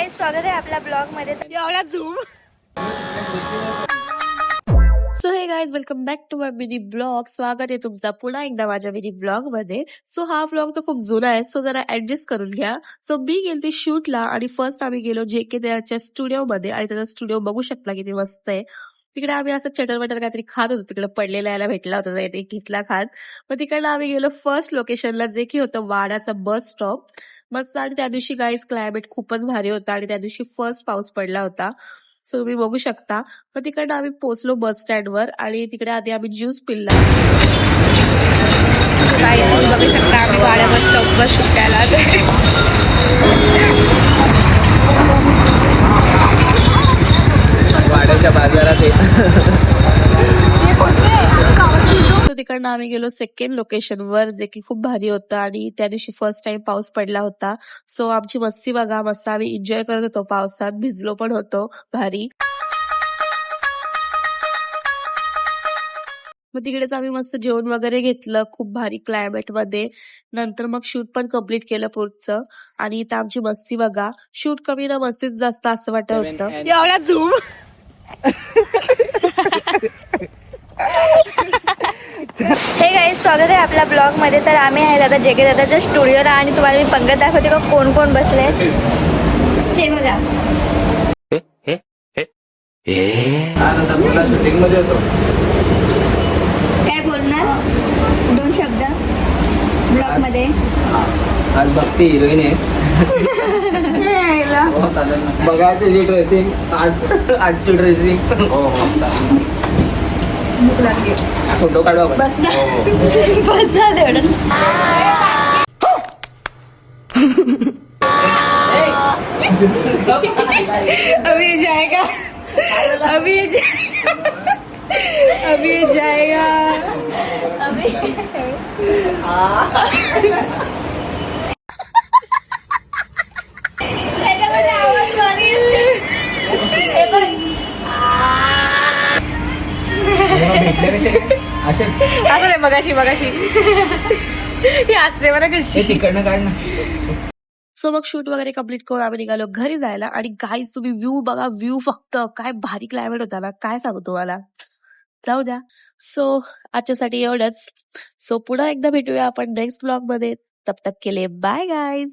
Guys, स्वागत आहे आपल्या ब्लॉग मध्ये. एवढा zoom. So hey guys, welcome back to my mini blog. स्वागत आहे तुमचा पुन्हा एकदा माझ्या मिनी ब्लॉग मध्ये. सो हा ब्लॉग तर खूप जुना आहे, सो जरा ऍडजस्ट करून घ्या. सो मी गेलती शूटला आणि फर्स्ट आम्ही गेलो JK त्याच्या स्टुडिओ मध्ये आणि त्याचा स्टुडिओ बघू शकता किती मस्त आहे. तिकडे आम्ही असं चटर वटर काहीतरी खात होतो, तिकडे पडलेला यायला भेटला होता, ते घेतला खात. मग तिकडनं आम्ही गेलो फर्स्ट लोकेशनला, जे की होतं वाडाचा बस स्टॉप. मस्त. आणि त्या दिवशी गाईज क्लायमेट खूपच भारी होता आणि त्या दिवशी फर्स्ट पाऊस पडला होता. सो तुम्ही बघू शकता. मग तिकडनं आम्ही पोहोचलो बस स्टँडवर आणि तिकडे आधी आम्ही ज्यूस पिल्ला. गाईज, तुम्ही बघू शकता आम्ही वाड्या बस स्टॉपवर सुटायला वाड्याच्या बाजारात सो तिकडनं आम्ही गेलो सेकंड लोकेशनवर, जे की खूप भारी होतं आणि त्या दिवशी फर्स्ट टाइम पाऊस पडला होता. सो आमची मस्ती बघा, मस्त आम्ही एन्जॉय करत होतो पावसात, भिजलो पण होतो भारी. मग तिकडेच आम्ही मस्त जेवण वगैरे घेतलं खूप भारी क्लायमेट मध्ये. नंतर मग शूट पण कम्प्लीट केलं पुढचं. आणि इथं आमची मस्ती बघा, शूट कमी ना मस्तीच जास्त असं वाटत होतं. एवढा झूम. हे गाईज, स्वागत आहे आपल्या ब्लॉग मध्ये. तर आम्ही आहे दादा JK दादाच्या स्टुडिओला आणि तुम्हाला मी पंगत दाखवते का कोण कोण बसले हे बघा. शूटिंग मध्ये होतो. काय बोलणार 2 शब्द ब्लॉग मध्ये? आज भक्ती हिरोईन आहे. बघा तुझी ड्रेसिंग, आजची ड्रेसिंग. फोटो काढू आपण. बस ना. बस झालं एवढं. अभी जाएगा, अभी अभी जाएगा, अभी त्याच्यामध्ये आवाज भारी हे बघ. असं नाही, मगाशी हे असते मला कशी. तिकडनं काढ ना. सो मग शूट वगैरे कम्प्लीट करून आम्ही निघालो घरी जायला. आणि गाईज तुम्ही व्ह्यू बघा, व्ह्यू फक्त काय भारी क्लायमेट होता ना, काय सांगू तुम्हाला. जाऊ द्या. सो आजच्यासाठी एवढंच. सो पुन्हा एकदा भेटूया आपण नेक्स्ट ब्लॉग मध्ये. तब तक के लिए बाय गाईज.